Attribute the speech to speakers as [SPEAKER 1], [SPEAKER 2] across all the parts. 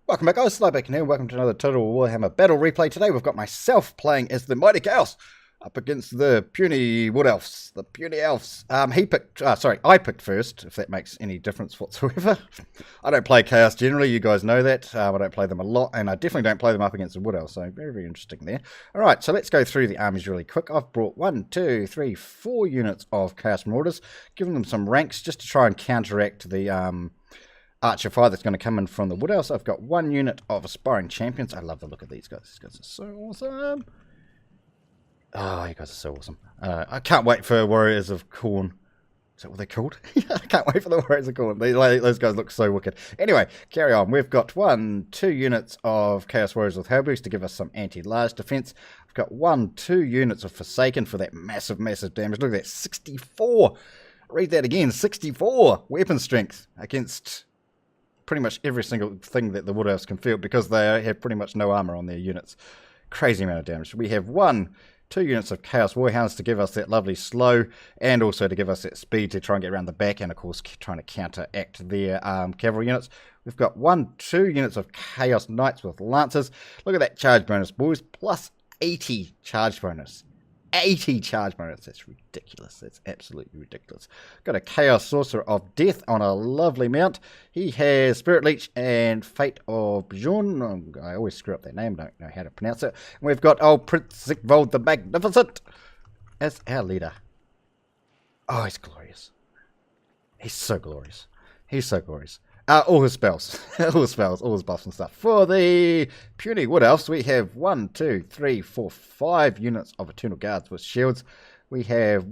[SPEAKER 1] Welcome back, guys. Slyback here. Welcome to another Total War Warhammer battle replay. Today we've got myself playing as the Mighty Chaos up against the puny Wood Elves. The puny elves. I picked first, if that makes any difference whatsoever. I don't play Chaos generally, you guys know that. I don't play them a lot, and I definitely don't play them up against the Wood Elves, so very, very interesting there. Alright, so let's go through the armies really quick. I've brought 4 units of Chaos Marauders, giving them some ranks just to try and counteract the Archer fire that's going to come in from the Wood Elves. I've got 1 unit of Aspiring Champions. I love the look of these guys. These guys are so awesome. Oh, you guys are so awesome. I can't wait for Warriors of Khorne. Is that what they're called? I can't wait for the Warriors of Khorne. Those guys look so wicked. Anyway, carry on. We've got 2 units of Chaos Warriors with Halberds to give us some anti-large defense. I've got 2 units of Forsaken for that massive, massive damage. Look at that, 64. Read that again, 64 weapon strength against pretty much every single thing that the Wood Elves can field, because they have pretty much no armor on their units. Crazy amount of damage. We have 2 units of Chaos Warhounds to give us that lovely slow, and also to give us that speed to try and get around the back, and of course trying to counteract their cavalry units. We've got 2 units of Chaos Knights with Lancers. Look at that charge bonus, boys. Plus 80 charge bonus. 80 charge bonus. That's ridiculous. That's absolutely ridiculous. Got a Chaos Sorcerer of Death on a lovely mount. He has Spirit Leech and Fate of Bjorn. I always screw up that name. Don't know how to pronounce it. And we've got old Prince Sigvold the Magnificent as our leader. Oh, he's glorious. He's so glorious. He's so glorious. All his spells, all his buffs and stuff. For the puny Wood Elves, we have 5 units of Eternal Guards with shields. We have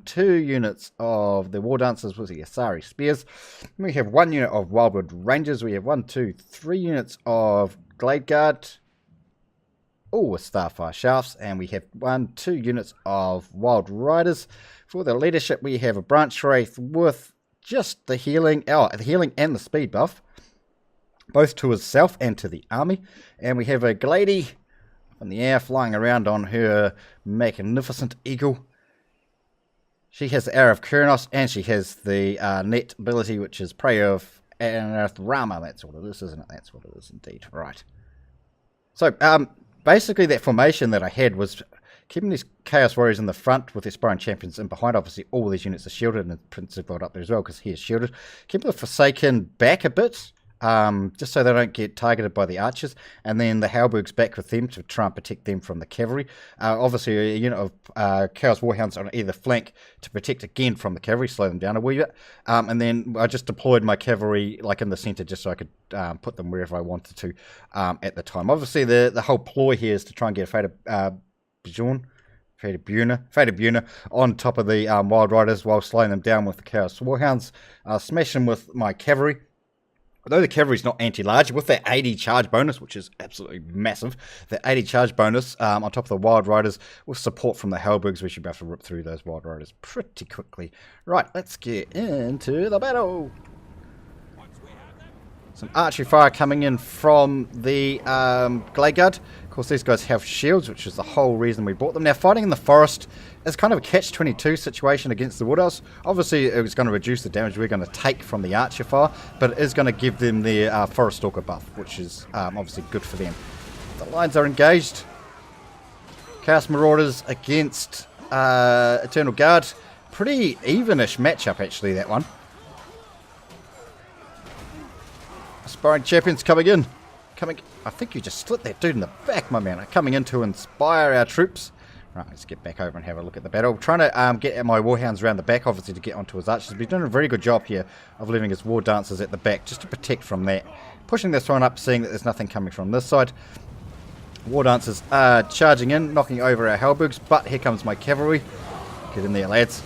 [SPEAKER 1] 2 units of the War Dancers with the Asari Spears. We have 1 unit of Wildwood Rangers. We have 3 units of Glade Guard. All with Starfire Shafts. And we have 2 units of Wild Riders. For the leadership, we have a Branch Wraith with just the healing and the speed buff, both to herself and to the army. And we have a Glady in the air flying around on her magnificent eagle. She has the Arrow of Kurnos, and she has the net ability, which is Prey of Rama. That's what it is, isn't it? That's what it is indeed. Right. So basically that formation that I had was keeping these Chaos Warriors in the front with the Aspiring Champions in behind. Obviously, all these units are shielded, and Prince Sigvold up there as well, because he is shielded. Keep the Forsaken back a bit, just so they don't get targeted by the archers, and then the Halberds back with them to try and protect them from the cavalry. Obviously, a unit of Chaos Warhounds on either flank to protect again from the cavalry, slow them down a wee bit. And then I just deployed my cavalry like in the centre, just so I could put them wherever I wanted to at the time. Obviously, the whole ploy here is to try and get Fate of Bjorn on top of the Wild Riders while slowing them down with the Chaos Warhounds. Smash them with my cavalry. Although the cavalry's not anti-large, with that 80 charge bonus, which is absolutely massive, that 80 charge bonus on top of the Wild Riders with support from the Halberds, we should be able to rip through those Wild Riders pretty quickly. Right, let's get into the battle. Some archery fire coming in from the Glade Guard. Of course, these guys have shields, which is the whole reason we bought them. Now, fighting in the forest is kind of a catch-22 situation against the Wood Elves. Obviously, it's going to reduce the damage we're going to take from the archer fire, but it is going to give them their Forest Stalker buff, which is obviously good for them. The lines are engaged. Chaos Marauders against Eternal Guard. Pretty evenish matchup, actually, that one. Aspiring Champions coming in. I think you just split that dude in the back, my man. Coming in to inspire our troops. Right, let's get back over and have a look at the battle. Trying to get my Warhounds around the back, obviously, to get onto his archers. He's doing a very good job here of leaving his War Dancers at the back, just to protect from that. Pushing this one up, seeing that there's nothing coming from this side. War Dancers are charging in, knocking over our Halberds, but here comes my cavalry. Get in there, lads.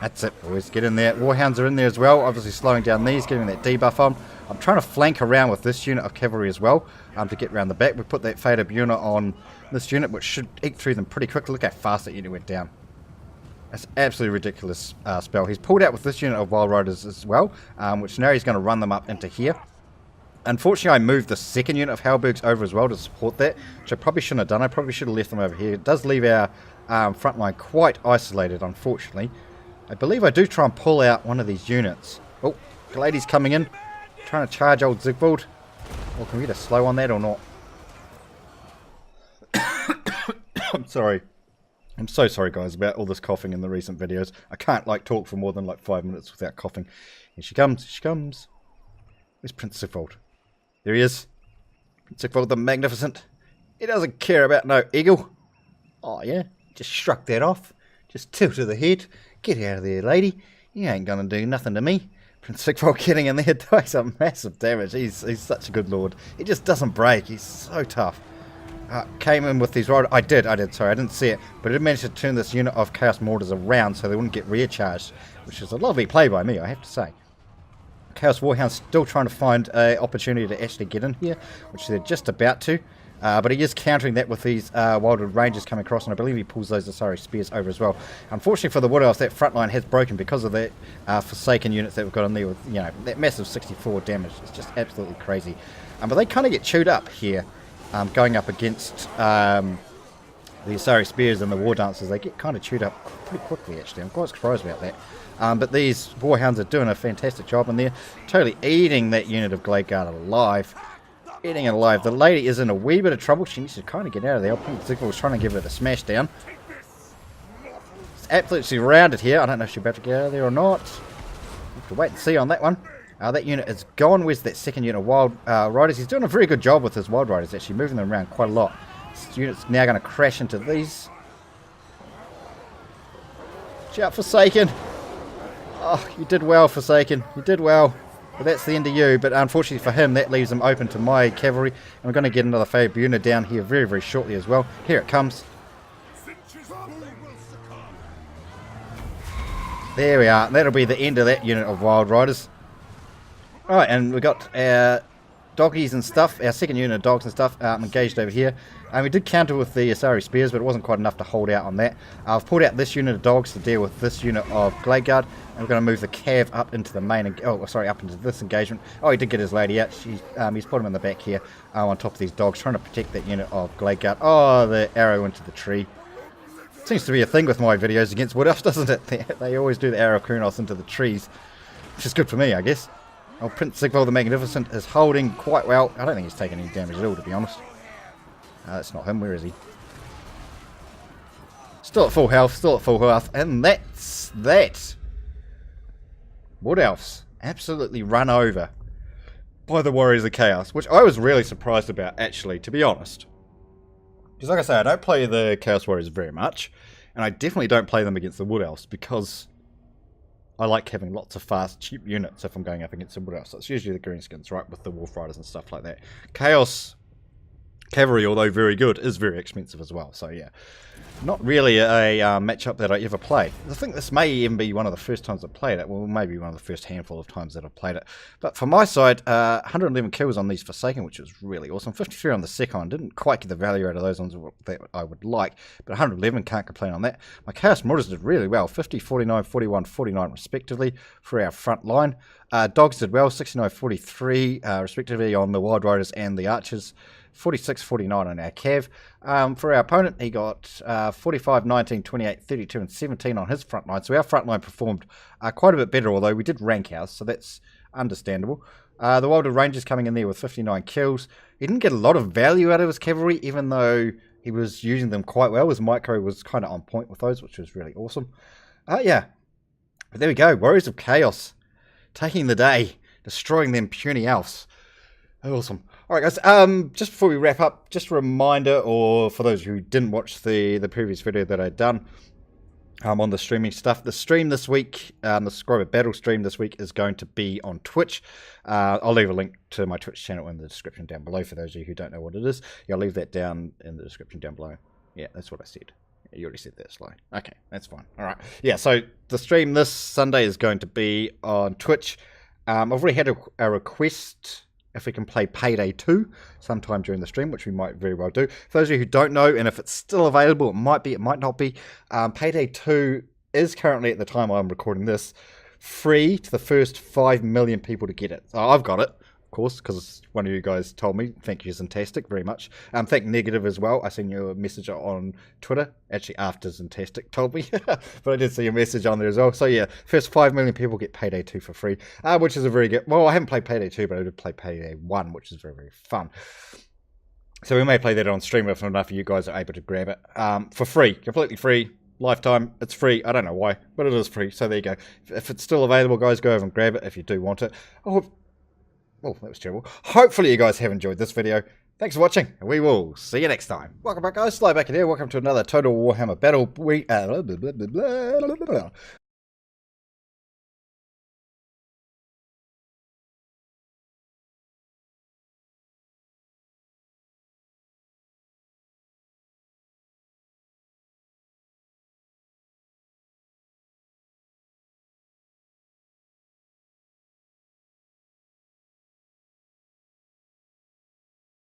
[SPEAKER 1] That's it, boys. Get in there. Warhounds are in there as well, obviously slowing down these, getting that debuff on. I'm trying to flank around with this unit of cavalry as well to get around the back. We put that Fate of Bjorn on this unit, which should eke through them pretty quickly. Look how fast that unit went down. That's absolutely ridiculous spell. He's pulled out with this unit of Wild Riders as well, which now he's going to run them up into here. Unfortunately, I moved the second unit of Halberds over as well to support that, which I probably shouldn't have done. I probably should have left them over here. It does leave our front line quite isolated, unfortunately. I believe I do try and pull out one of these units. Oh, Glady's coming in. Trying to charge old Sigvold. Or can we get a slow on that or not? I'm sorry. I'm so sorry, guys, about all this coughing in the recent videos. I can't, like, talk for more than, like, 5 minutes without coughing. Here she comes. She comes. Where's Prince Sigvald? There he is. Prince Sigvald the Magnificent. He doesn't care about no eagle. Oh, yeah? Just shrug that off. Just tilted the head. Get out of there, lady. You ain't gonna do nothing to me. Prince Sigvald getting in there doing some massive damage. He's such a good lord. He just doesn't break. He's so tough. Came in with these riders. I did, sorry, I didn't see it. But I did manage to turn this unit of Chaos Mortars around so they wouldn't get rear charged, which is a lovely play by me, I have to say. Chaos Warhound's still trying to find an opportunity to actually get in here, which they're just about to. But he is countering that with these Wildwood Rangers coming across, and I believe he pulls those Asari Spears over as well. Unfortunately for the Wood Elves, that front line has broken because of that Forsaken units that we've got in there with, you know, that massive 64 damage. It's just absolutely crazy. But they kind of get chewed up here. Going up against the Asari Spears and the War Dancers, they get kind of chewed up pretty quickly, actually. I'm quite surprised about that. But these Warhounds are doing a fantastic job in there, totally eating that unit of Glade Guard alive. Eating it alive. The lady is in a wee bit of trouble. She needs to kind of get out of there. Sigvald was trying to give it a smash down. It's absolutely surrounded here. I don't know if she's about to get out of there or not. We'll have to wait and see on that one. That unit is gone. Where's that second unit of Wild Riders? He's doing a very good job with his Wild Riders, actually, moving them around quite a lot. This unit's now going to crash into these. Watch out, Forsaken. Oh, you did well, Forsaken. You did well. But that's the end of you. But unfortunately for him, that leaves him open to my cavalry. And we're going to get another Fab unit down here very, very shortly as well. Here it comes. There we are. That'll be the end of that unit of Wild Riders. Alright, and we've got our doggies and stuff, our second unit of dogs and stuff engaged over here. We did counter with the Asari Spears, but it wasn't quite enough to hold out on that. I've pulled out this unit of dogs to deal with this unit of Glade Guard, and we're going to move the Cav up into the main, up into this engagement. Oh, he did get his lady out. He's put him in the back here on top of these dogs, trying to protect that unit of Glade Guard. Oh, the arrow into the tree. Seems to be a thing with my videos against Wood Elves, doesn't it? They always do the arrow Kronos into the trees, which is good for me, I guess. Oh, Prince Sigvald the Magnificent is holding quite well. I don't think he's taking any damage at all, to be honest. That's not him. Where is he? Still at full health, and that's that. Wood Elves absolutely run over by the Warriors of Chaos, which I was really surprised about, actually, to be honest. Because like I say, I don't play the Chaos Warriors very much, and I definitely don't play them against the Wood Elves, because I like having lots of fast, cheap units if I'm going up against the Wood Elves. So it's usually the Greenskins, right, with the Wolf Riders and stuff like that. Chaos Cavalry, although very good, is very expensive as well. So yeah, not really a matchup that I ever played. I think this may even be one of the first times I played it. Well, maybe one of the first handful of times that I've played it. But for my side, 111 kills on these Forsaken, which was really awesome. 53 on the Second. Didn't quite get the value out of those ones that I would like. But 111, can't complain on that. My Chaos Mortars did really well. 50, 49, 41, 49 respectively for our front line. Dogs did well. 69, 43 respectively on the Wild Riders and the Archers. 46, 49 on our Cav. For our opponent, he got 45, 19, 28, 32, and 17 on his front line. So our front line performed quite a bit better, although we did rank ours, so that's understandable. The Wild Rangers coming in there with 59 kills. He didn't get a lot of value out of his cavalry, even though he was using them quite well. His micro was kind of on point with those, which was really awesome. Yeah, but there we go. Warriors of Chaos taking the day, destroying them puny elves. Awesome. Alright guys, just before we wrap up, just a reminder, or for those who didn't watch the previous video that I'd done on the streaming stuff, the stream this week, the Subscriber Battle stream this week is going to be on Twitch. I'll leave a link to my Twitch channel in the description down below for those of you who don't know what it is. Yeah, I'll leave that down in the description down below. Yeah, that's what I said. You already said that, Sly. Okay, that's fine. Alright, yeah, so the stream this Sunday is going to be on Twitch. I've already had a request if we can play Payday 2 sometime during the stream, which we might very well do. For those of you who don't know, and if it's still available, it might be, it might not be, Payday 2 is currently, at the time I'm recording this, free to the first 5 million people to get it. So I've got it course, because one of you guys told me. Thank you, Zintastic, very much. Thank Negative as well. I sent you a message on Twitter, actually after Zintastic told me, but I did see a message on there as well. So yeah, first 5 million people get Payday 2 for free, which is a very good... Well, I haven't played Payday 2, but I did play Payday 1, which is very, very fun. So we may play that on stream if enough of you guys are able to grab it for free, completely free. Lifetime, it's free. I don't know why, but it is free. So there you go. If it's still available, guys, go over and grab it if you do want it. Oh, that was terrible. Hopefully you guys have enjoyed this video. Thanks for watching, and we will see you next time. Welcome back, guys. Sly back in here. Welcome to another Total Warhammer battle.